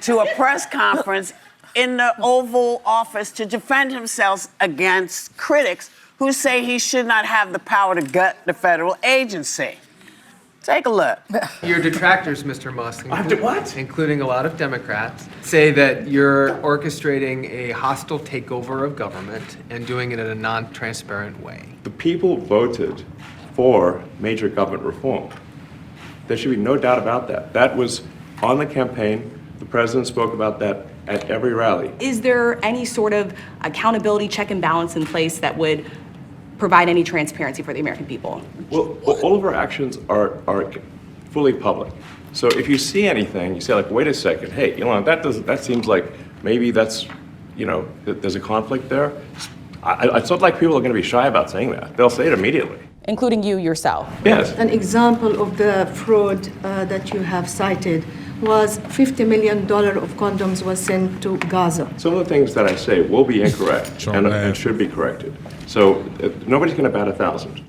to a press conference in the Oval Office to defend himself against critics who say he should not have the power to gut the federal agency. Take a look. Your detractors, Mr. Musk, What? including a lot of Democrats, say that you're orchestrating a hostile takeover of government and doing it in a non-transparent way. The people voted for major government reform. There should be no doubt about that. That was on the campaign. The president spoke about that at every rally. Is there any sort of accountability check and balance in place that would provide any transparency for the American people? Well, all of our actions are fully public. So if you see anything, you say like, wait a second, hey, Elon, that seems like maybe that's, there's a conflict there. It's not like people are going to be shy about saying that. They'll say it immediately. Including you yourself. Yes. An example of the fraud that you have cited was $50 million of condoms was sent to Gaza. Some of the things that I say will be incorrect and should be corrected. So nobody's going to bat 1,000.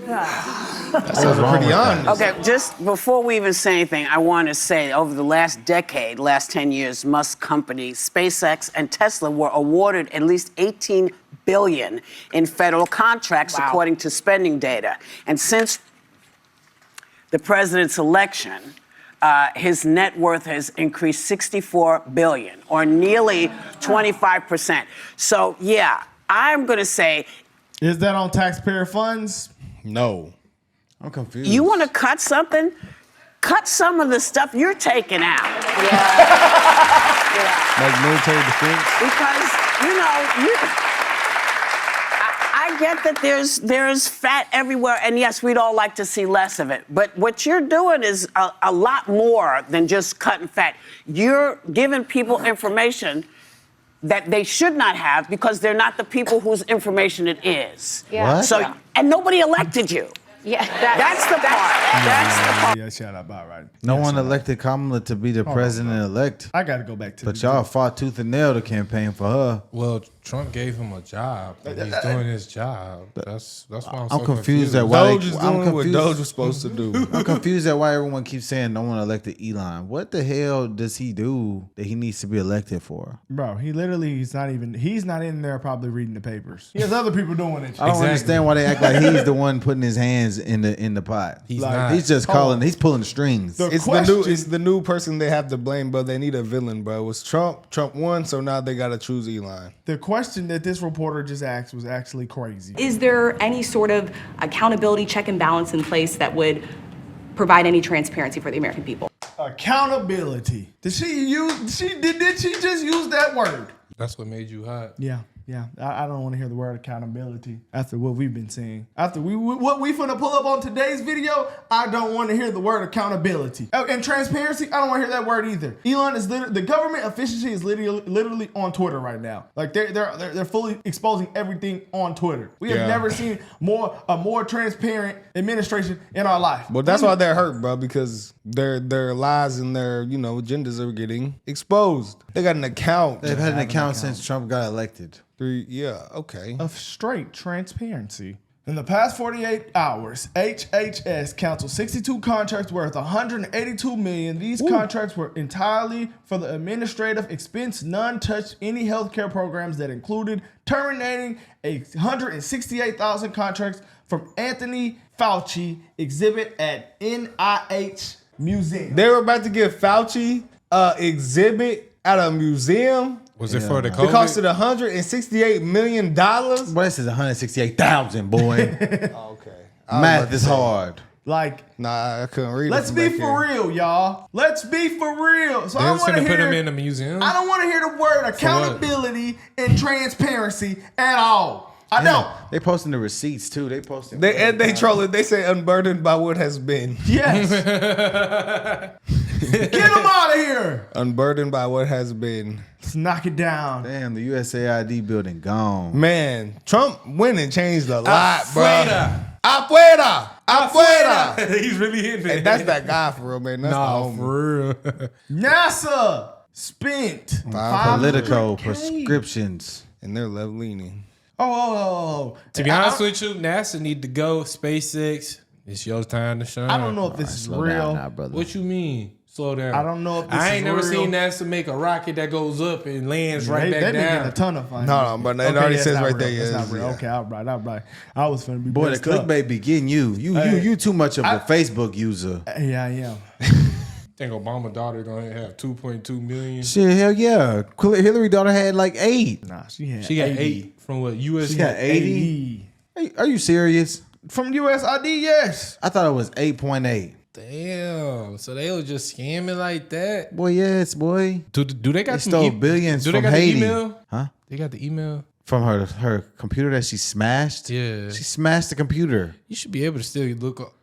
That sounds pretty honest. Okay, just before we even say anything, I want to say over the last decade, last 10 years, Musk companies, SpaceX and Tesla were awarded at least $18 billion in federal contracts, according to spending data. And since the president's election, his net worth has increased $64 billion, or nearly 25%. So, yeah, I'm going to say... Is that on taxpayer funds? No. I'm confused. You want to cut something? Cut some of the stuff you're taking out. Like military defense? Because, I get that there's fat everywhere, and yes, we'd all like to see less of it. But what you're doing is a lot more than just cutting fat. You're giving people information that they should not have because they're not the people whose information it is. Yeah. What? So, and nobody elected you. Yeah, That's the part. That's the part. Yeah, shut up. All right. No one elected Kamala to be the president-elect. I got to go back to But y'all fought tooth and nail to campaign for her. Well, Trump gave him a job, and he's doing his job. That's why I'm so confused at why Doge is doing what Doge was supposed to do. I'm confused at why everyone keeps saying no one elected Elon. What the hell does he do that he needs to be elected for? Bro, he's not in there probably reading the papers. He has other people doing it. I don't understand why they act like he's the one putting his hands in the pot. He's not. He's just calling. He's pulling the strings. It's the new person they have to blame, bro. They need a villain, bro. It was Trump. Trump won, so now they got to choose Elon. The question that this reporter just asked was actually crazy. Is there any sort of accountability check and balance in place that would provide any transparency for the American people? Accountability. Did she just use that word? That's what made you hot. Yeah. I don't want to hear the word accountability after what we've been saying. After what we finna pull up on today's video, I don't want to hear the word accountability. And transparency, I don't want to hear that word either. Elon is the government efficiency is literally on Twitter right now. Like they're fully exposing everything on Twitter. We have never seen a more transparent administration in our life. Well, that's why they're hurt, bro, because their lies and their agendas are getting exposed. They got an account. They've had an account since Trump got elected. Okay. Of straight transparency. In the past 48 hours, HHS canceled 62 contracts worth $182 million. These contracts were entirely for the administrative expense. None touched any healthcare programs that included terminating 168,000 contracts from Anthony Fauci exhibit at NIH Museum. They were about to give Fauci exhibit at a museum. Was it for the COVID? It costed $168 million. Boy, this is 168,000, boy. Okay. Math is hard. Like, nah, I couldn't read it. Let's be for real, y'all. Let's be for real. So They I was want to gonna put hear him in the museum. I don't want to hear the word accountability and transparency at all. I don't. They posting the receipts too. They posting. They troll it. They say unburdened by what has been. Yes. Get them out of here. Unburdened by what has been. Let's knock it down. Damn, the USAID building gone. Man, Trump winning changed a lot, bro. Afuera. Afuera. He's really hitting it. Hey, that's that guy for real, man. That's the homie. For real. NASA spent Politico prescriptions. And they're left leaning. Oh. To be honest with you, NASA need to go. SpaceX, it's your time to shine. I don't know if this is real. Now, brother. What you mean? slow down. I don't know if this I is ain't never real. seen NASA make a rocket that goes up and lands right back they down. making a ton of fun. No, but it already it's says not right real. there, It's yeah, not real. yeah. Okay, all right. I was finna be Boy, the messed up. clickbait be getting you. You too much of a Facebook user. Yeah, I am. Think Obama's daughter gonna have 2.2 million. Shit, hell yeah. Hillary daughter had like 8. Nah, she had. She got 80. 8 from what US. She got 80. Are you serious? From USID, yes. I thought it was 8.8. Damn. So they was just scamming like that. Boy, yes, boy. Do they got They stole billions Do they from got Haiti. the email? Huh? They got the email. From her computer that she smashed? Yeah. She smashed the computer. You should be able to still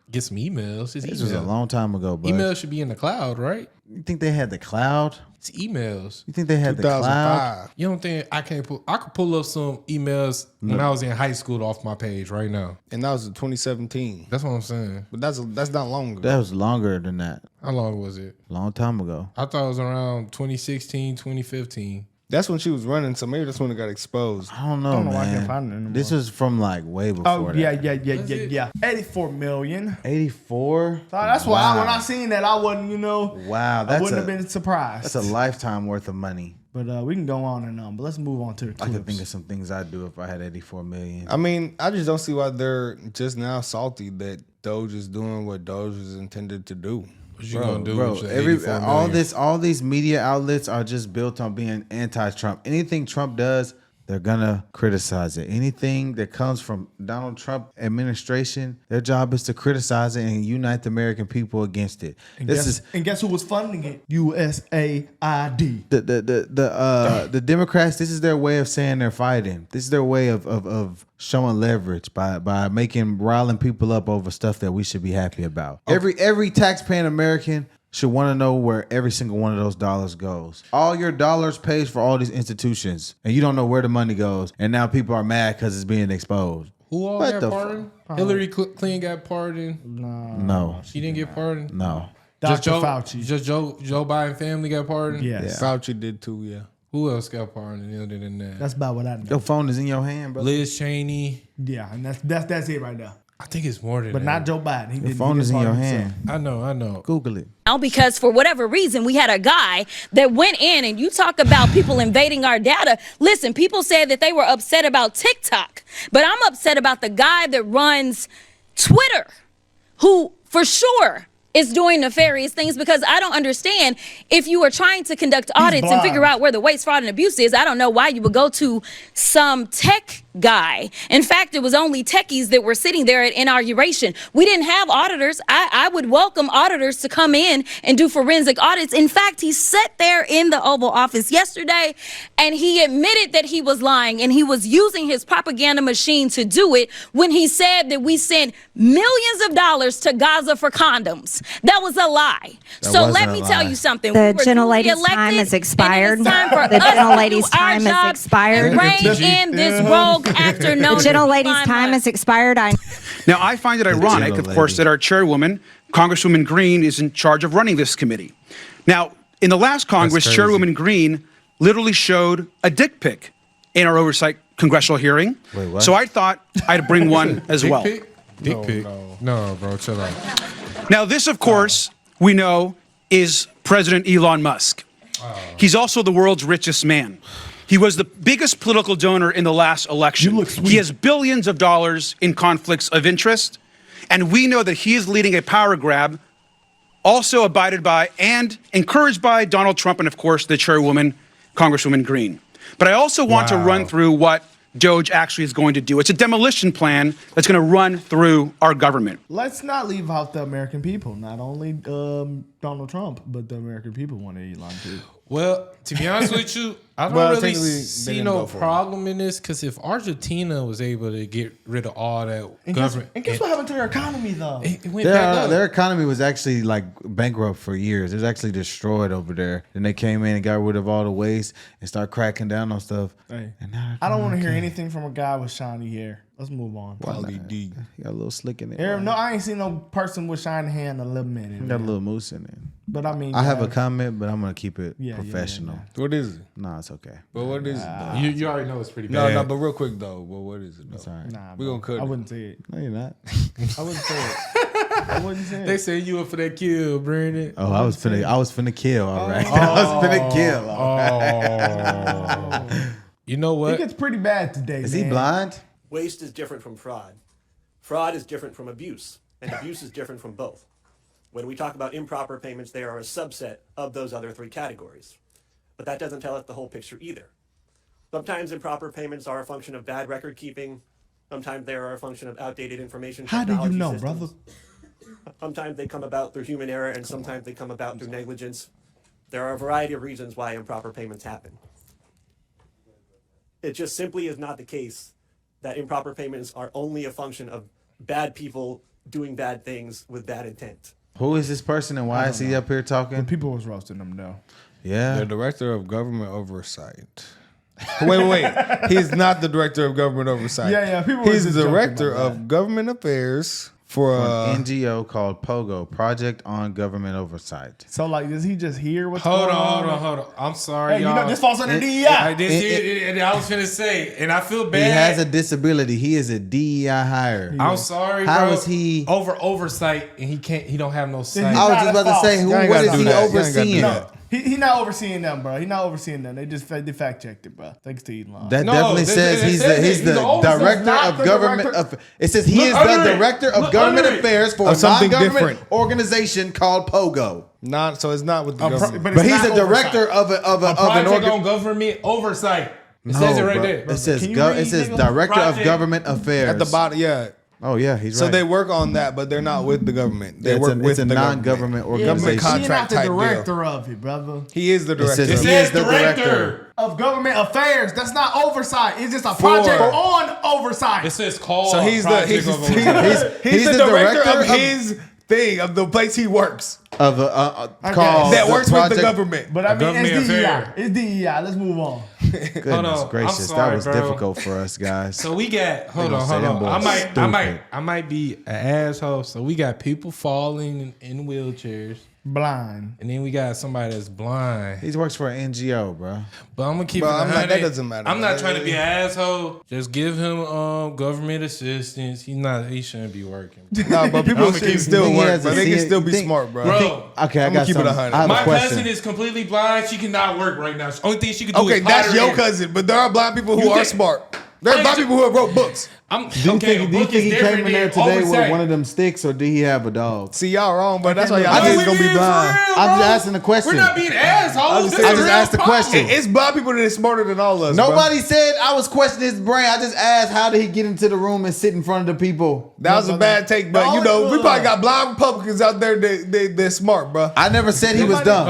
get some emails. It's This was a email. long time ago, but Emails should be in the cloud, right? you think they had the cloud? It's emails. You think they had the cloud? 2005. You don't think I could pull up some emails when I was in high school off my page right now. And that was in 2017. That's what I'm saying. But that's not long ago. That was longer than that. How long was it? Long time ago. I thought it was around 2016, 2015. That's when she was running, so maybe that's when it got exposed. I don't know, know why I man. can't find it anymore. This was from like way before Oh, that. yeah. 84 million. 84? So that's why when I seen that, I wasn't, Wow, I that's wouldn't a, have been surprised. that's a lifetime worth of money. But we can go on and on. But let's move on to the I could clips. think of some things I'd do if I had 84 million. I mean, I just don't see why they're just now salty that Doge is doing what Doge is intended to do. What you gonna do Bro, with your 84 million? all these media outlets are just built on being anti-Trump. Anything Trump does, they're gonna criticize it. Anything that comes from Donald Trump administration, their job is to criticize it and unite the American people against it. And This guess who was funding it? USAID. the Democrats, this is their way of saying they're fighting. This is their way of showing leverage by riling people up over stuff that we should be happy about. Every taxpaying American should want to know where every single one of those dollars goes. All your dollars pays for all these institutions, and you don't know where the money goes. And now people are mad because it's being exposed. Who all What got the pardoned? Hillary Clinton got pardoned. No, She didn't get pardoned. no. Dr. Fauci. Just Joe Biden family got pardoned. Yes. Fauci did too, yeah. Who else got pardoned other than that? That's about what I know. Your phone is in your hand, bro. Liz Cheney. Yeah, and that's it right now. I think it's more than But that. not Joe Biden. He Your did- phone he is did in your pardon hand. himself. I know. Google it. Now, because for whatever reason, we had a guy that went in and you talk about people invading our data. Listen, people said that they were upset about TikTok, but I'm upset about the guy that runs Twitter, who for sure is doing nefarious things, because I don't understand, if you are trying to conduct audits and blind. figure out where the waste, fraud, and abuse is, I don't know why you would go to some tech guy. In fact, it was only techies that were sitting there at inauguration. We didn't have auditors. I would welcome auditors to come in and do forensic audits. In fact, he sat there in the Oval Office yesterday and he admitted that he was lying and he was using his propaganda machine to do it when he said that we sent millions of dollars to Gaza for condoms. That was a lie. That So wasn't let a me lie. tell you something. The We were gentlelady's duly time elected, has expired. and it is time for The us to gentlelady's do our time has job expired. and rein in this rogue actor known as Gentlelady's Elon time Musk. has expired. Now, I find it ironic, of course, that our chairwoman, Congresswoman Green, is in charge of running this committee. Now, in the last Congress, crazy. Chairwoman Green literally showed a dick pic in our oversight congressional hearing. Wait, what? So I thought I'd bring one as well. Dick pic? No, bro, chill out. Now, this, of course, we know is President Elon Musk. He's also the world's richest man. He was the biggest political donor in the last election. You look sweet. He has billions of dollars in conflicts of interest. And we know that he is leading a power grab, also abided by and encouraged by Donald Trump and, of course, the chairwoman, Congresswoman Green. But I also want to run through what DOGE actually is going to do. It's a demolition plan that's going to run through our government. Let's not leave out the American people. Not only Donald Trump, but the American people want Elon too. Well, to be honest with you, I don't Well, really technically, they see didn't no go for it. problem in this, because if Argentina was able to get rid of all that And government, guess what happened to their economy though? it went back up. Their economy was actually like bankrupt for years. It was actually destroyed over there. Then they came in and got rid of all the waste and start cracking down on stuff. Hey, And now I don't want to hear anything from a guy with shiny hair. Let's move on. Wally D. he got a little slick in it. No, I ain't seen no person with shiny hair in a little minute. He got a little moose in it. But I mean, I have a comment, but I'm gonna keep it Yeah, professional. What is it? No, it's okay. But what is it though? You already know it's pretty No, bad. no, but real quick though. But what is it though? It's all right. Nah, We bro. gonna cut I it. wouldn't say it. No, you're not. I wouldn't say it. What you saying? They said you were for that kill, Brandon. Oh, I was finna kill. All right, I was finna kill. All right. You know what? It gets pretty bad today. Is he blind? Waste is different from fraud. Fraud is different from abuse, and abuse is different from both. When we talk about improper payments, they are a subset of those other three categories. But that doesn't tell us the whole picture either. Sometimes improper payments are a function of bad record keeping. Sometimes they are a function of outdated information How do you technology know, systems. brother? Sometimes they come about through human error, and sometimes they come about through negligence. There are a variety of reasons why improper payments happen. It just simply is not the case that improper payments are only a function of bad people doing bad things with bad intent. Who is this person and why is he up here talking? People was roasting him though. Yeah. The director of government oversight. Wait. He's not the director of government oversight. Yeah. People. He's was the just joking director about of government affairs for an NGO called POGO, Project on Government Oversight. that. So like, does he just hear what's Hold going on. I'm sorry, Hey, y'all. you know this falls under DEI. I was finna say, and I feel bad. He has a disability. He is a DEI hire. I'm sorry, How bro. is he oversight and he don't have no sight. I was just about to say, what is he overseeing? He's not overseeing them, bro. He's not overseeing them. They fact checked it, bro. Thanks to Elon. That definitely says he's the director of government. It says he is the director of government affairs for a non-government organization called POGO. So it's not with the government. But he's a director of an Project organization. on government oversight. It No, says it right bro. there. It says director of government affairs At the bottom, yeah. Oh yeah, he's So right. they work on that, but they're not with the government. They work with it's a the non-government organization. Government contract He's not type the deal. director of it, brother. He is the director. It says the director. Of government affairs. That's not oversight. It's just a project on oversight. It says call. So he's the Project of Oversight. he's the director of his thing, of the place he works. Of called that the works project. with the government. But I mean, Government it's DEI. affair. It's DEI. Let's move on. Goodness I'm gracious, sorry, that was bro. difficult for us guys. So we got hold gonna on. say them boys I might be an asshole. So we got people falling in wheelchairs, Blind. and then we got somebody that's blind. He works for an NGO, bro. But I'm gonna keep Bro, it I'm not- 100. that doesn't matter, I'm bro. not trying to be an asshole. Just give him government assistance. He shouldn't be working. Nah, but people I'ma can keep- still he work, has but a they can C- still be think- smart, bro. Bro, Okay, I I'm gonna got keep it something. 100. I have my a question. cousin is completely blind. She cannot work right now. The only thing she can do Okay, is that's pottery. your cousin, but there are blind people who You are think- smart. There are blind people who have wrote books. Do you think he came in there today with one of them sticks, or did he have a dog? See, y'all wrong, but that's why y'all I kids just- gonna be blind. I'm just asking the question. We're not being assholes. I just asked the question. It's blind people that are smarter than all of us. Nobody said I was questioning his brain. I just asked how did he get into the room and sit in front of the people. That was a bad take, but you know, we probably got blind Republicans out there. They're smart, bro. I never said he was dumb.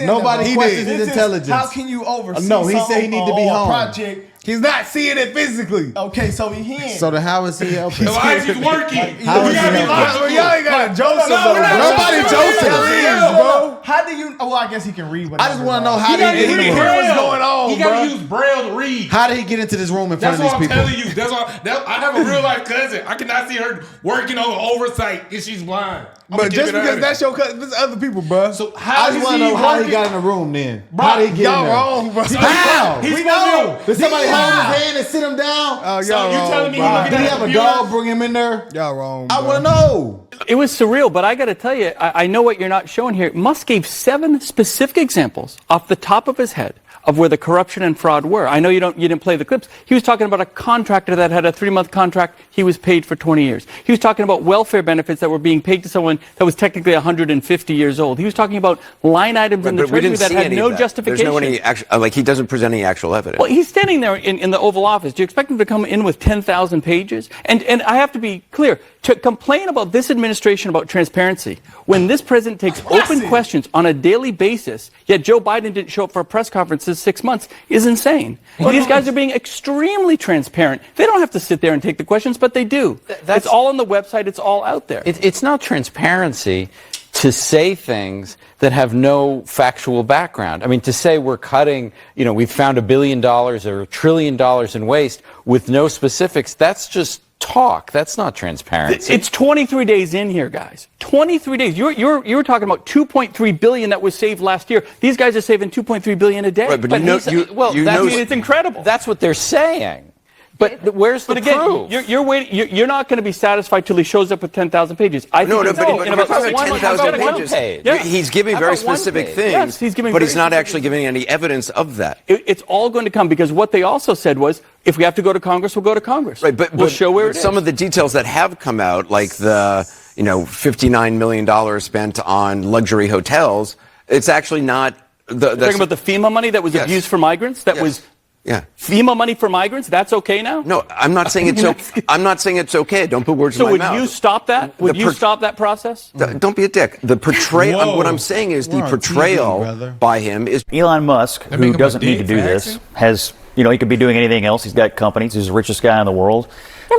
Nobody questioned his intelligence. How can you oversee? No, he said he need to be home. Project. He's not seeing it physically. Okay, so he in. So then how is he helping? Why is he working? How We is gotta he be helping? logical. Y'all ain't got a Joseph, No, we're not Nobody Joseph. Joseph, bro. How do you? Well, I guess he can read. I just want to know how He did gotta he get use in the room? what's Braille. going on, He gotta bro. use Braille to read. How did he get into this room in front That's of what these I'm people? telling you. I have a real life cousin. I cannot see her working on oversight if she's blind. But just because that's your cousin, there's other people, bro. So I how just is want to he know how he working? got in the room then. Bro, How did he get in Y'all there? wrong, bro. How? He's We supposed know. to- Did somebody hold Yeah. his hand and sit him down? Oh, So y'all you wrong, telling me he bro. looking Did he at have a computer? dog bring him in there? Y'all wrong, I bro. want to know. It was surreal, but I got to tell you, I know what you're not showing here. Musk gave 7 specific examples off the top of his head of where the corruption and fraud were. I know you didn't play the clips. He was talking about a contractor that had a 3-month contract. He was paid for 20 years. He was talking about welfare benefits that were being paid to someone that was technically 150 years old. He was talking about line items in the But we treasury didn't that see had any no of that. justification. There's no any actual, like he doesn't present any actual evidence. Well, he's standing there in the Oval Office. Do you expect him to come in with 10,000 pages? And I have to be clear, to complain about this administration about transparency, when this president takes open questions on a daily basis, yet Joe Biden didn't show up for a press conference this 6 months, is insane. These guys are being extremely transparent. They don't have to sit there and take the questions, but they do. It's all on the website. It's all out there. It's not transparency to say things that have no factual background. I mean, to say we're cutting, we've found $1 billion or $1 trillion in waste with no specifics, that's just talk. That's not transparency. It's 23 days in here, guys. 23 days. You're talking about 2.3 billion that was saved last year. These guys are saving 2.3 billion a day. Right, but it's incredible. That's what they're saying. But where's the proof? You're waiting. You're not going to be satisfied till he shows up with 10,000 pages. I No, think but in about 10,000 pages. Yeah. He's giving very specific things, yes, he's giving but very he's not specific actually giving any evidence of that. It's all going to come because what they also said was, if we have to go to Congress, we'll go to Congress. Right, but we'll show where it is. Some of the details that have come out, like the $59 million spent on luxury hotels, it's actually not. You're talking about the FEMA money that was abused for migrants. That was. Yeah. FEMA money for migrants, that's okay now? No, I'm not saying it's okay. I'm not saying it's okay. Don't put words in my mouth. So would you stop that? Would you stop that process? Don't be a dick. The portrayal, what I'm saying is the portrayal by him is Elon Musk, who doesn't need to do this, has, he could be doing anything else. He's got companies. He's the richest guy in the world.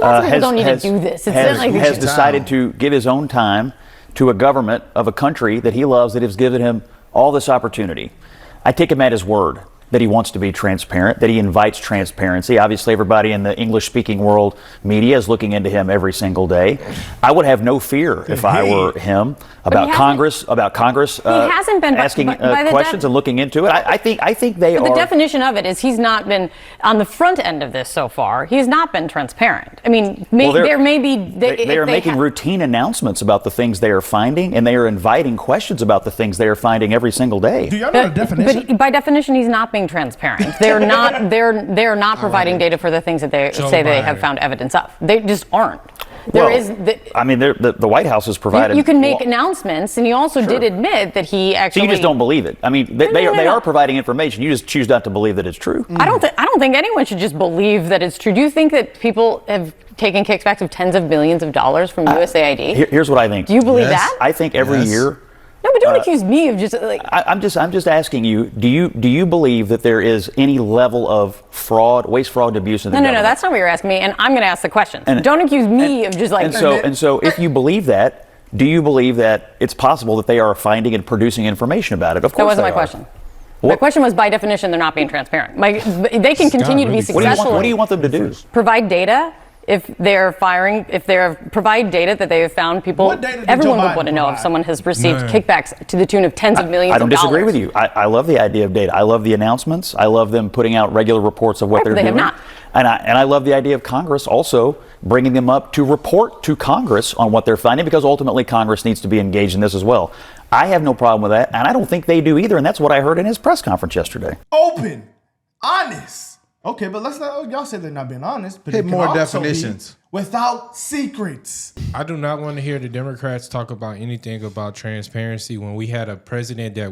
Don't need to do this. It's not like has decided to give his own time to a government of a country that he loves, that has given him all this opportunity. I take him at his word that he wants to be transparent, that he invites transparency. Obviously, everybody in the English-speaking world media is looking into him every single day. I would have no fear if I were him about Congress. He hasn't been asking questions and looking into it. I think they are. The definition of it is he's not been on the front end of this so far. He's not been transparent. I mean, there may be. They are making routine announcements about the things they are finding, and they are inviting questions about the things they are finding every single day. Do y'all know the definition? But by definition, he's not being transparent. They're not. They're not providing data for the things that they say they have found evidence of. They just aren't. The White House has provided. You can make announcements, and he also did admit that he actually. So you just don't believe it. I mean, they are providing information. You just choose not to believe that it's true. I don't think anyone should just believe that it's true. Do you think that people have taken kickbacks of tens of billions of dollars from USAID? Here's what I think. Do you believe that? I think every year. No, but don't accuse me of just like. I'm just asking you. Do you believe that there is any level of fraud, waste, fraud, and abuse in the government? No, that's not what you're asking me, and I'm going to ask the question. Don't accuse me of just like. And so, if you believe that, do you believe that it's possible that they are finding and producing information about it? Of course, that wasn't my question. My question was, by definition, they're not being transparent. They can continue to be successful. What do you want them to do? Provide data. If they're provide data that they have found people, everyone would want to know if someone has received kickbacks to the tune of tens of millions of dollars. I don't disagree with you. I love the idea of data. I love the announcements. I love them putting out regular reports of what they're doing. Have not. And I love the idea of Congress also bringing them up to report to Congress on what they're finding, because ultimately Congress needs to be engaged in this as well. I have no problem with that, and I don't think they do either, and that's what I heard in his press conference yesterday. Open, honest. Okay, but let's not. Y'all say they're not being honest. But hit more definitions. Without secrets. I do not want to hear the Democrats talk about anything about transparency when we had a president that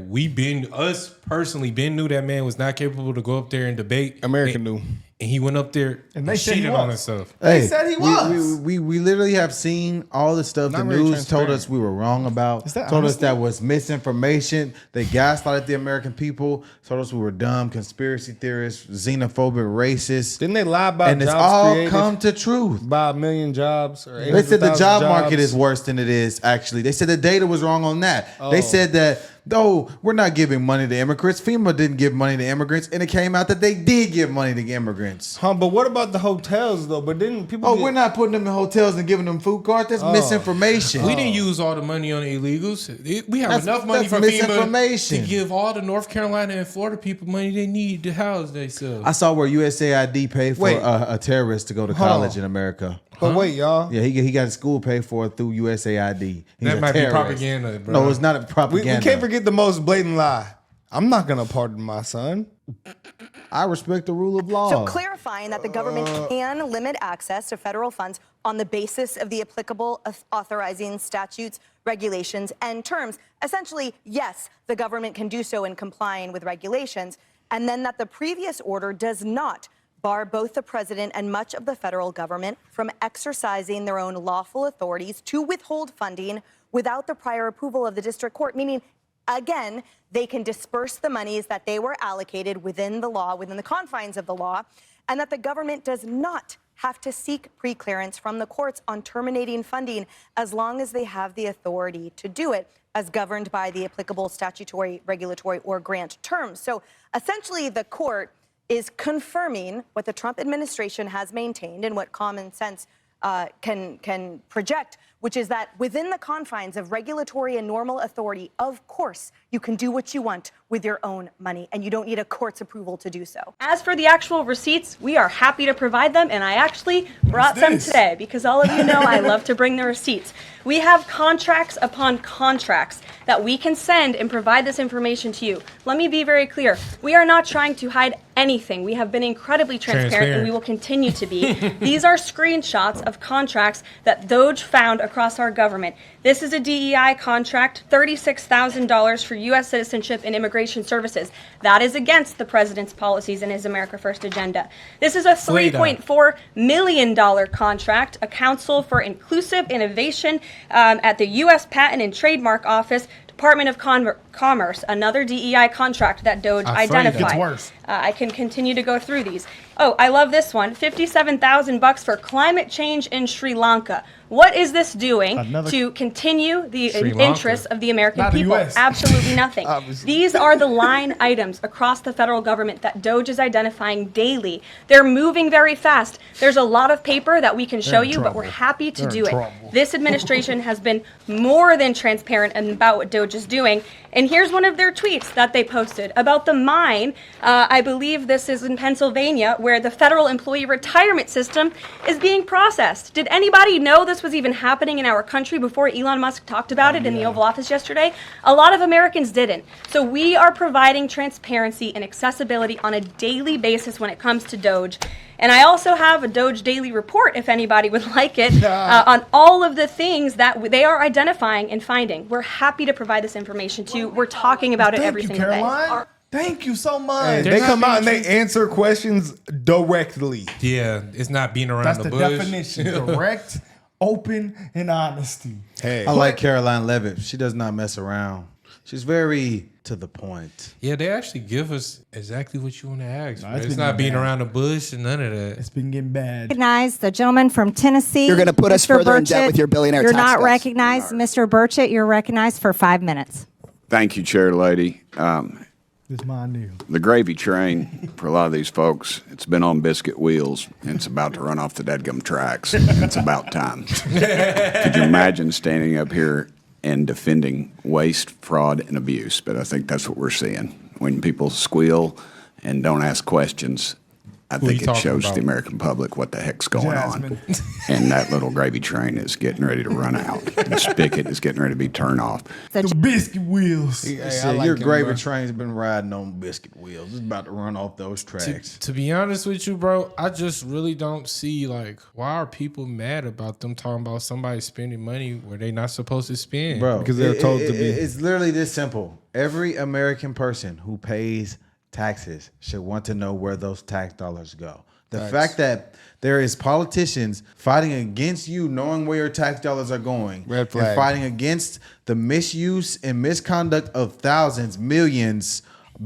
us personally, knew that man was not capable to go up there and debate. America knew. And he went up there and they cheated on himself. They said he was. We literally have seen all the stuff the news told us we were wrong about. Told us that was misinformation. They gaslighted the American people. Told us we were dumb, conspiracy theorists, xenophobic, racist. Didn't they lie about and jobs it's all created? Come to truth. By 1 million jobs? Or they said the job market jobs. is worse than it is, actually. They said the data was wrong on that. They said that, though, we're not giving money to immigrants. FEMA didn't give money to immigrants, and it came out that they did give money to immigrants. But what about the hotels, though? But didn't people... we're not putting them in hotels and giving them food cards. That's misinformation. We didn't use all the money on the illegals. We have enough money from FEMA to give all the North Carolina and Florida people money they need to house themselves. I saw where USAID paid for a terrorist to go to college in America. But wait, y'all. Yeah, he got his school paid for through USAID. He's that might terrorist. be propaganda, bro. No, it's not a propaganda. We can't forget the most blatant lie. I'm not going to pardon my son. I respect the rule of law. So clarifying that the government can limit access to federal funds on the basis of the applicable authorizing statutes, regulations, and terms. Essentially, yes, the government can do so in complying with regulations, and then that the previous order does not bar both the president and much of the federal government from exercising their own lawful authorities to withhold funding without the prior approval of the district court, meaning, again, they can disperse the monies that they were allocated within the law, within the confines of the law, and that the government does not have to seek pre-clearance from the courts on terminating funding as long as they have the authority to do it, as governed by the applicable statutory, regulatory, or grant terms. So essentially, the court is confirming what the Trump administration has maintained and what common sense can project, which is that within the confines of regulatory and normal authority, of course, you can do what you want with your own money, and you don't need a court's approval to do so. As for the actual receipts, we are happy to provide them, and I actually brought some today because all of you know I love to bring the receipts. We have contracts upon contracts that we can send and provide this information to you. Let me be very clear. We are not trying to hide anything. We have been incredibly transparent, and we will continue to be. These are screenshots of contracts that DOGE found across our government. This is a DEI contract, $36,000 for U.S. citizenship and immigration services. That is against the president's policies and his America First agenda. This is a $3.4 million contract, a Council for Inclusive Innovation at the U.S. Patent and Trademark Office, Department of Commerce, another DEI contract that DOGE identified. It's worse. I can continue to go through these. Oh, I love this one. $57,000 for climate change in Sri Lanka. What is this doing to continue the interests of the American people? Absolutely nothing. These are the line items across the federal government that DOGE is identifying daily. They're moving very fast. There's a lot of paper that we can show you, but we're happy to do it. This administration has been more than transparent about what DOGE is doing. And here's one of their tweets that they posted about the mine. I believe this is in Pennsylvania, where the federal employee retirement system is being processed. Did anybody know this was even happening in our country before Elon Musk talked about it in the Oval Office yesterday? A lot of Americans didn't. So we are providing transparency and accessibility on a daily basis when it comes to DOGE. And I also have a DOGE daily report, if anybody would like it, on all of the things that they are identifying and finding. We're happy to provide this information to you. We're talking about it every single day. Thank you so much. They come out and they answer questions directly. Yeah, it's not being around That's the the bush. definition. Direct, open, and honesty. I like Caroline Levitt. She does not mess around. She's very to the point. Yeah, they actually give us exactly what you want to ask. No, man. it's It's been not being bad. around the bush and none of that. It's been getting bad. Recognize the gentleman from Tennessee. You're going to put us Mr. further in debt Burchett. with your billionaire You're tax not cuts. recognized. Mr. Burchett, you're recognized for 5 minutes. Thank you, Chair Lady. It's my deal. The gravy train, for a lot of these folks, it's been on biscuit wheels, and it's about to run off the dadgum tracks. It's about time. Could you imagine standing up here and defending waste, fraud, and abuse? But I think that's what we're seeing. When people squeal and don't ask questions, I think it shows the American public what the heck's going on. And that little gravy train is getting ready to run out. The spigot is getting ready to be turned off. The biscuit wheels. Your gravy train's been riding on biscuit wheels. It's about to run off those tracks. To be honest with you, bro, I just really don't see, like, why are people mad about them talking about somebody spending money where they not supposed to spend? Bro, Because they're told to be. It's literally this simple. Every American person who pays taxes should want to know where those tax dollars go. The fact that there is politicians fighting against you knowing where your tax dollars are going, Red flag. and fighting against the misuse and misconduct of thousands, millions,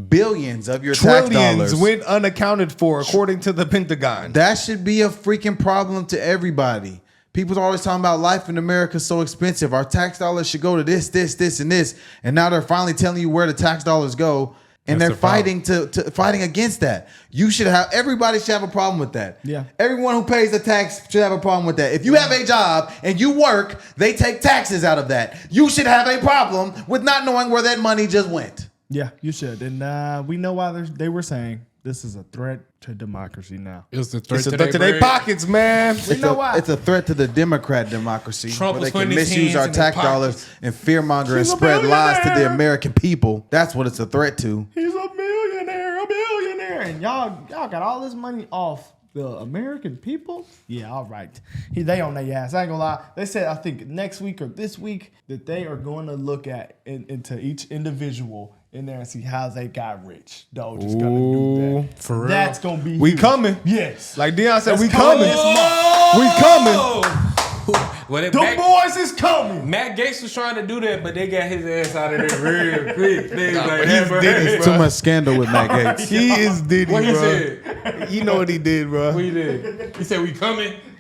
billions of your tax Trillions dollars went unaccounted for, according to the Pentagon. That should be a freaking problem to everybody. People's always talking about life in America is so expensive. Our tax dollars should go to this, this, this, and this. And now they're finally telling you where the tax dollars go. And That's they're the problem. fighting to fighting against that. Everybody should have a problem with that. Yeah. Everyone who pays the tax should have a problem with that. If you have a job and you work, they take taxes out of that. You should have a problem with not knowing where that money just went. Yeah, you should. And we know why they were saying this is a threat to democracy now. It's a threat It's a threat to their pockets, man. It's a threat to the Democrat democracy. Trump where was they can putting his misuse hands our in their tax dollars and fearmonger and He's a spread lies to the billionaire. American people. That's what it's a threat to. He's a billionaire, and y'all got all this money off the American people. Yeah, all right. They on their ass. I ain't gonna lie. They said I think next week or this week that they are going to look at into each individual in there and see how they got rich. DOGE is gonna do that. For real? That's gonna be We huge. coming. Yes. Like Deion said, That's we coming coming. this month. We coming. Well, The boys is coming. Matt Gaetz was trying to do that, but they got his ass out of there real quick. They was like, he's hey, bro. Diddy, Too much scandal with Matt Gaetz. He is Diddy, What he bro. said? You know what he did, bro. What he did? He said, we coming.